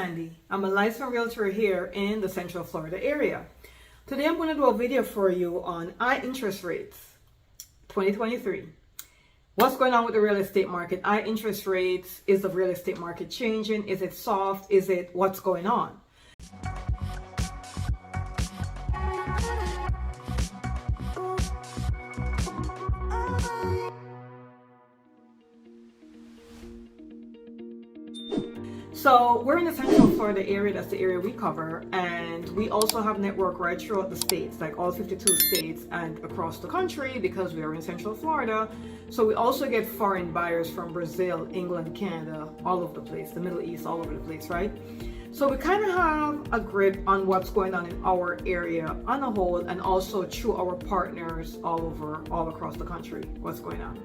Sandy. I'm a licensed realtor here in the Central Florida area. Today I'm going to do a video for you on high interest rates 2023. What's going on with the real estate market? High interest rates, is the real estate market changing? Is it soft? Is it what's going on? So we're in the Central Florida area, that's the area we cover, and we also have network right throughout the states, like all 52 states and across the country because we are in Central Florida. So we also get foreign buyers from Brazil, England, Canada, all over the place, the Middle East, all over the place, right? So we kind of have a grip on what's going on in our area on the whole, and also through our partners all across the country, what's going on.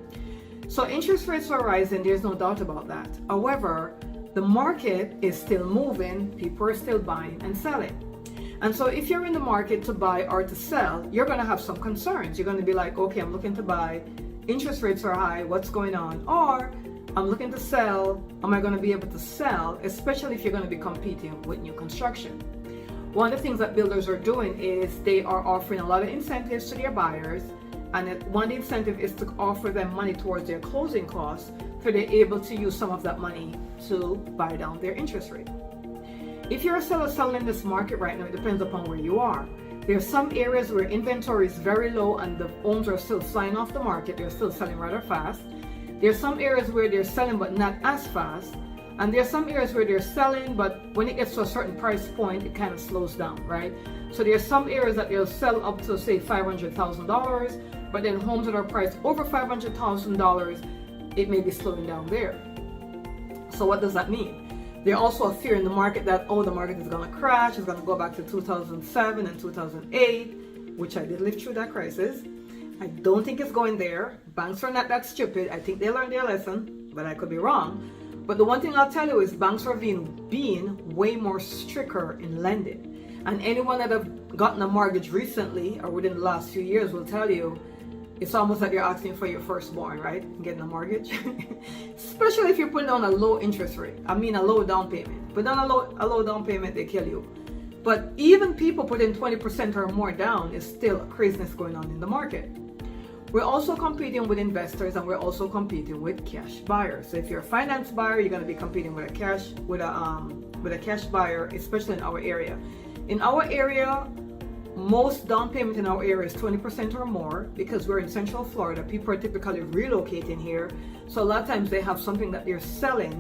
So interest rates are rising, there's no doubt about that. However, the market is still moving, people are still buying and selling. And so if you're in the market to buy or to sell, you're going to have some concerns. You're going to be like, okay, I'm looking to buy, interest rates are high, what's going on? Or I'm looking to sell, am I going to be able to sell, especially if you're going to be competing with new construction? One of the things that builders are doing is they are offering a lot of incentives to their buyers, and one incentive is to offer them money towards their closing costs, so they're able to use some of that money to buy down their interest rate. If you're a seller selling in this market right now, it depends upon where you are. There are some areas where inventory is very low and the homes are still flying off the market. They're still selling rather fast. There are some areas where they're selling but not as fast. And there are some areas where they're selling, but when it gets to a certain price point, it kind of slows down, right? So there are some areas that they'll sell up to, say, $500,000, but then homes that are priced over $500,000, it may be slowing down there. So what does that mean? There's also a fear in the market that, oh, the market is going to crash, it's going to go back to 2007 and 2008, which I did live through that crisis. I don't think it's going there. Banks are not that stupid. I think they learned their lesson, but I could be wrong. But the one thing I'll tell you is banks are being way more stricter in lending. And anyone that have gotten a mortgage recently or within the last few years will tell you, it's almost like you're asking for your firstborn, right? Getting a mortgage. Especially if you're putting down a low interest rate. I mean a low down payment. Put down a low down payment, they kill you. But even people putting 20% or more down is still craziness going on in the market. We're also competing with investors, and we're also competing with cash buyers. So if you're a finance buyer, you're going to be competing with a cash buyer, especially in our area. In our area, most down payment in our area is 20% or more because we're in Central Florida. People are typically relocating here. So a lot of times they have something that they're selling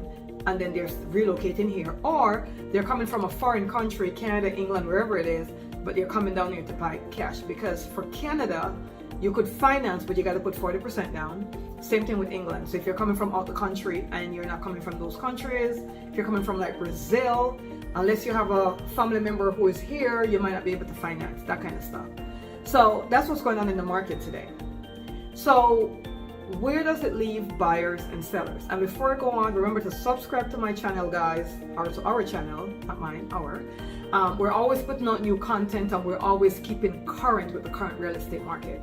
and then they're relocating here, or they're coming from a foreign country, Canada, England, wherever it is, but they're coming down here to buy cash. Because for Canada, you could finance, but you got to put 40% down. Same thing with England. So if you're coming from out the country and you're not coming from those countries, if you're coming from like Brazil, unless you have a family member who is here, you might not be able to finance, that kind of stuff. So that's what's going on in the market today. So where does it leave buyers and sellers? And before I go on, remember to subscribe to my channel, guys, or to our channel, not mine, our. We're always putting out new content, and we're always keeping current with the current real estate market.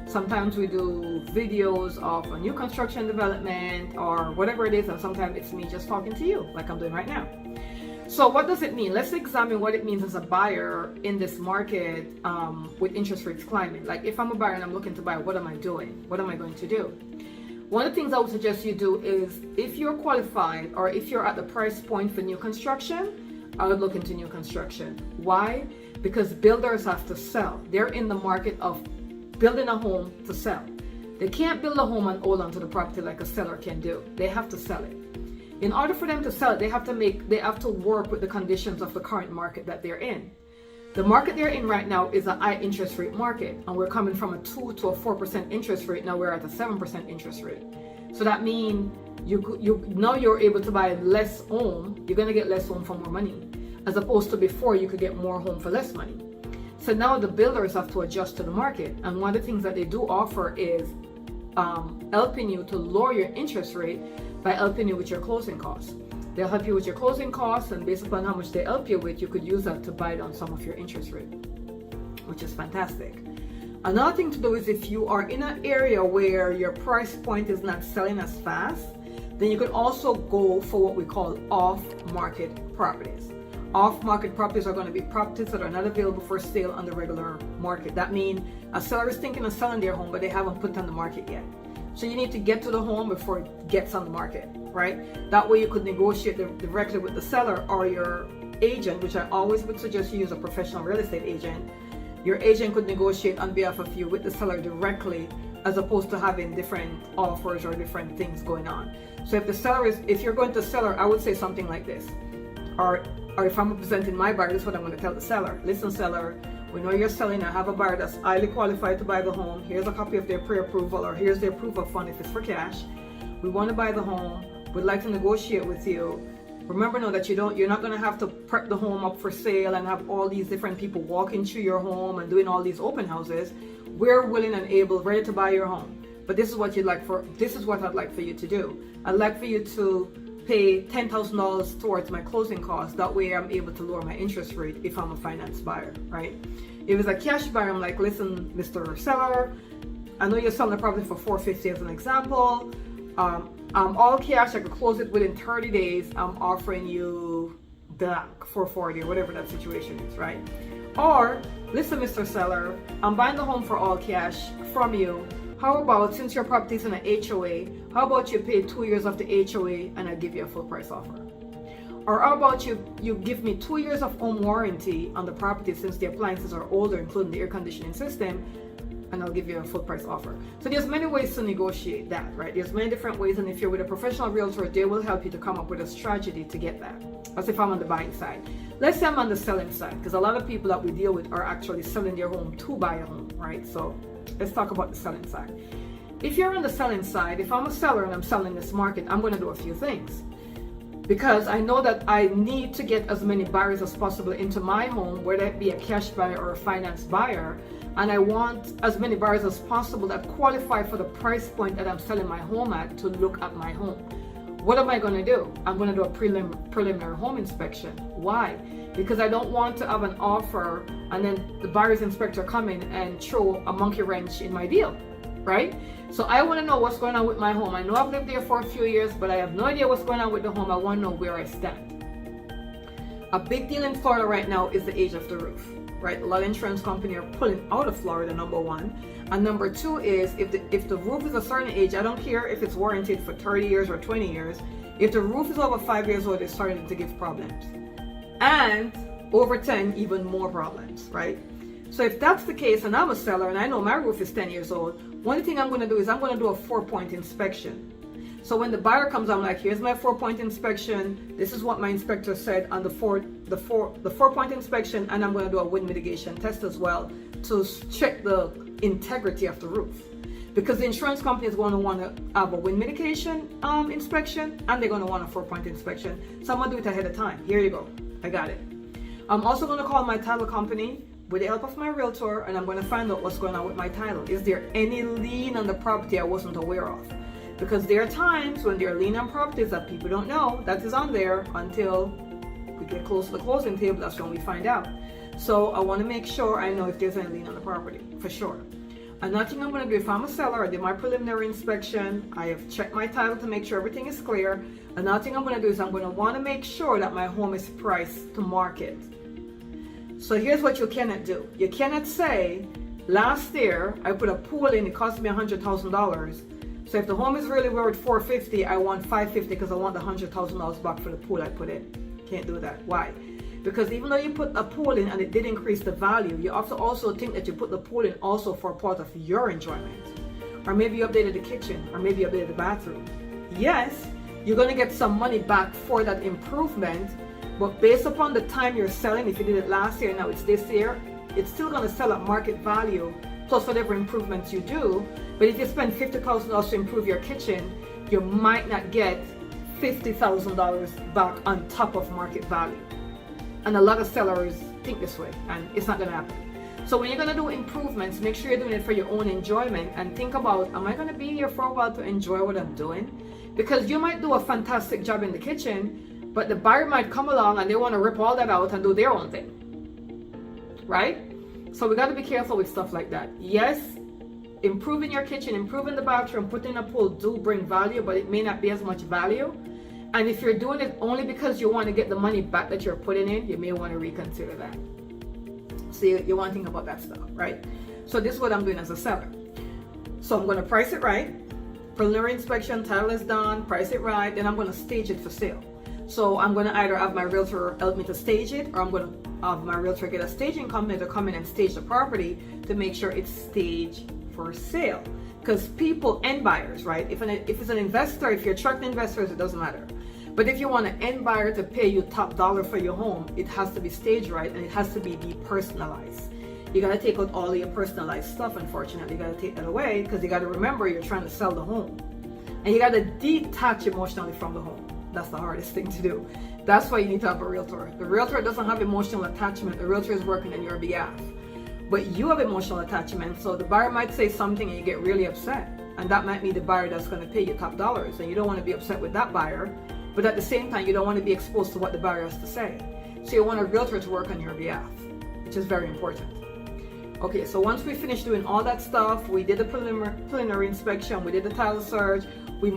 Sometimes we do videos of a new construction development or whatever it is, and sometimes it's me just talking to you like I'm doing right now. So what does it mean? Let's examine what it means as a buyer in this market with interest rates climbing. Like if I'm a buyer and I'm looking to buy, what am I doing? What am I going to do? One of the things I would suggest you do is, if you're qualified or if you're at the price point for new construction, I would look into new construction. Why? Because builders have to sell. They're in the market of building a home to sell. They can't build a home and hold on to the property like a seller can do. They have to sell it. In order for them to sell it, they have to work with the conditions of the current market that they're in. The market they're in right now is a high interest rate market, and we're coming from a 2 to a 4% interest rate. Now we're at a 7% interest rate. So that means now you're able to buy less home. You're going to get less home for more money, as opposed to before you could get more home for less money. So now the builders have to adjust to the market, and one of the things that they do offer is helping you to lower your interest rate by helping you with your closing costs. They'll help you with your closing costs, and based upon how much they help you with, you could use that to buy down some of your interest rate, which is fantastic. Another thing to do is, if you are in an area where your price point is not selling as fast, then you could also go for what we call off-market properties. Off-market properties are going to be properties that are not available for sale on the regular market. That means a seller is thinking of selling their home, but they haven't put it on the market yet. So you need to get to the home before it gets on the market, right? That way you could negotiate directly with the seller or your agent, which I always would suggest you use a professional real estate agent. Your agent could negotiate on behalf of you with the seller directly, as opposed to having different offers or different things going on. So if you're going to seller, I would say something like this, or if I'm representing my buyer, this is what I'm going to tell the seller. Listen, seller, we know you're selling. I have a buyer that's highly qualified to buy the home. Here's a copy of their pre-approval, or here's their proof of fund if it's for cash. We want to buy the home. We'd like to negotiate with you. Remember now that you're not going to have to prep the home up for sale and have all these different people walking through your home and doing all these open houses. We're willing and able, ready to buy your home. But this is what I'd like for you to do. I'd like for you to pay $10,000 towards my closing costs. That way I'm able to lower my interest rate if I'm a finance buyer, right? If it's a cash buyer, I'm like, listen, Mr. Seller, I know you're selling the property for $450 as an example. I'm all cash. I could close it within 30 days. I'm offering you $440 or whatever that situation is, right? Or, listen, Mr. Seller, I'm buying the home for all cash from you. How about, since your property is in an HOA, how about you pay 2 years of the HOA and I'll give you a full price offer? Or how about you give me 2 years of home warranty on the property since the appliances are older, including the air conditioning system, and I'll give you a full price offer. So there's many ways to negotiate that, right? There's many different ways, and if you're with a professional realtor, they will help you to come up with a strategy to get that. As if I'm on the buying side. Let's say I'm on the selling side, because a lot of people that we deal with are actually selling their home to buy a home, right? So let's talk about the selling side. If you're on the selling side, if I'm a seller and I'm selling this market, I'm going to do a few things. Because I know that I need to get as many buyers as possible into my home, whether it be a cash buyer or a finance buyer. And I want as many buyers as possible that qualify for the price point that I'm selling my home at to look at my home. What am I going to do? I'm going to do a preliminary home inspection. Why? Because I don't want to have an offer and then the buyer's inspector come in and throw a monkey wrench in my deal, right? So I want to know what's going on with my home. I know I've lived there for a few years, but I have no idea what's going on with the home. I want to know where I stand. A big deal in Florida right now is the age of the roof, right? A lot of insurance companies are pulling out of Florida, number one. And number two is if the roof is a certain age, I don't care if it's warranted for 30 years or 20 years. If the roof is over 5 years old, it's starting to give problems. And over 10, even more problems, right? So if that's the case, and I'm a seller and I know my roof is 10 years old, one thing I'm going to do is I'm going to do a 4-point inspection. So when the buyer comes, I'm like, here's my 4-point inspection. This is what my inspector said on the 4-point inspection, and I'm going to do a wind mitigation test as well to check the integrity of the roof. Because the insurance company is going to want to have a wind mitigation inspection, and they're going to want a 4-point inspection. So I'm going to do it ahead of time. Here you go. I got it. I'm also going to call my title company with the help of my realtor, and I'm going to find out what's going on with my title. Is there any lien on the property I wasn't aware of? Because there are times when there are lien on properties that people don't know that is on there until we get close to the closing table. That's when we find out. So I want to make sure I know if there's any lien on the property, for sure. Another thing I'm going to do, if I'm a seller, I did my preliminary inspection. I have checked my title to make sure everything is clear. Another thing I'm going to do is I'm going to want to make sure that my home is priced to market. So here's what you cannot do. You cannot say, last year I put a pool in, it cost me $100,000. So if the home is really worth $450,000, I want $550,000 because I want the $100,000 back for the pool I put in. Can't do that. Why? Because even though you put a pool in and it did increase the value, you have to also think that you put the pool in also for part of your enjoyment. Or maybe you updated the kitchen, or maybe you updated the bathroom. Yes, you're going to get some money back for that improvement, but based upon the time you're selling, if you did it last year and now it's this year, it's still going to sell at market value plus whatever improvements you do. But if you spend $50,000 to improve your kitchen, you might not get $50,000 back on top of market value. And a lot of sellers think this way, and it's not going to happen. So when you're going to do improvements, make sure you're doing it for your own enjoyment, and think about, am I going to be here for a while to enjoy what I'm doing? Because you might do a fantastic job in the kitchen, but the buyer might come along and they want to rip all that out and do their own thing, right? So we got to be careful with stuff like that. Yes, improving your kitchen, improving the bathroom, putting a pool do bring value, but it may not be as much value. And if you're doing it only because you want to get the money back that you're putting in, you may want to reconsider that. So you want to think about that stuff, right? So this is what I'm doing as a seller. So I'm going to price it right. Preliminary inspection, title is done, price it right, then I'm going to stage it for sale. So I'm going to either have my realtor help me to stage it, or I'm going to have my realtor get a staging company to come in and stage the property to make sure it's staged for sale. Because people and buyers, right? If it's an investor, if you're attracting investors, it doesn't matter. But if you want an end buyer to pay you top dollar for your home, it has to be staged right, and it has to be depersonalized. You got to take out all your personalized stuff, unfortunately. You got to take that away, because you got to remember you're trying to sell the home. And you got to detach emotionally from the home. That's the hardest thing to do. That's why you need to have a realtor. The realtor doesn't have emotional attachment. The realtor is working on your behalf. But you have emotional attachment, so the buyer might say something and you get really upset. And that might be the buyer that's going to pay you top dollars. And you don't want to be upset with that buyer. But at the same time, you don't want to be exposed to what the buyer has to say. So you want a realtor to work on your behalf, which is very important. Okay, so once we finished doing all that stuff, we did the preliminary inspection, we did the title search, we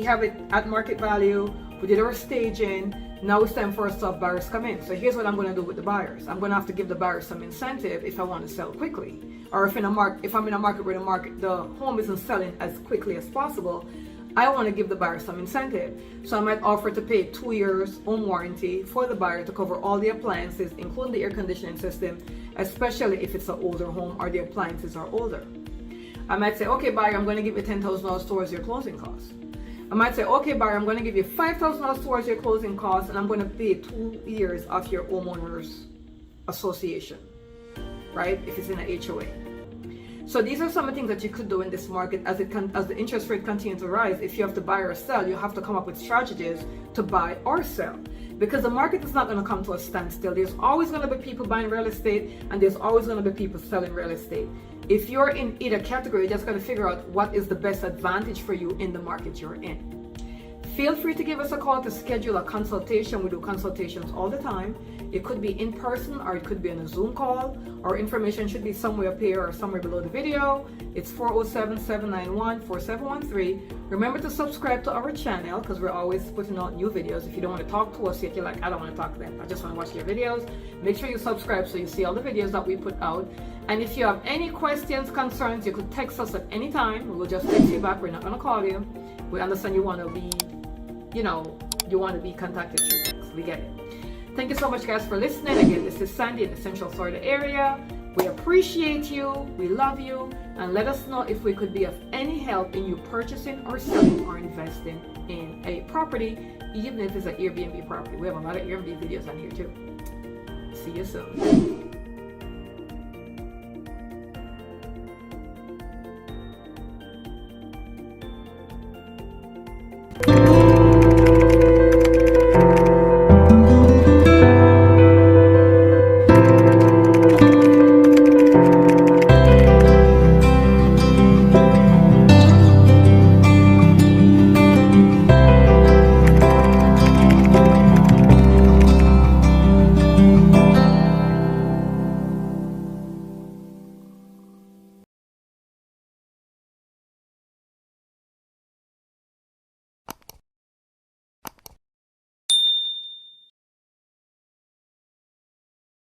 have it at market value, we did our staging. Now it's time for us to have buyers come in. So here's what I'm going to do with the buyers. I'm going to have to give the buyers some incentive if I want to sell quickly, or if I'm in a market where the home isn't selling as quickly as possible. I want to give the buyer some incentive. So I might offer to pay 2 years home warranty for the buyer to cover all the appliances, including the air conditioning system, especially if it's an older home or the appliances are older. I might say, okay, buyer, I'm going to give you $10,000 towards your closing costs. I might say, okay, buyer, I'm going to give you $5,000 towards your closing costs, and I'm going to pay 2 years of your homeowners association, right? If it's in an HOA. So these are some of the things that you could do in this market as the interest rate continues to rise. If you have to buy or sell, you have to come up with strategies to buy or sell, because the market is not going to come to a standstill. There's always going to be people buying real estate, and there's always going to be people selling real estate. If you're in either category, you just got to figure out what is the best advantage for you in the market you're in. Feel free to give us a call to schedule a consultation. We do consultations all the time. It could be in person, or it could be on a Zoom call. Our information should be somewhere up here or somewhere below the video. It's 407-791-4713. Remember to subscribe to our channel, because we're always putting out new videos. If you don't want to talk to us yet, you're like, I don't want to talk to them, I just want to watch your videos. Make sure you subscribe so you see all the videos that we put out. And if you have any questions, concerns, you could text us at any time. We will just text you back. We're not going to call you. We understand you want to be contacted through text. We get it. Thank you so much, guys, for listening. Again, this is Sandy in the Central Florida area. We appreciate you. We love you. And let us know if we could be of any help in you purchasing or selling or investing in a property, even if it's an Airbnb property. We have a lot of Airbnb videos on here too. See you soon.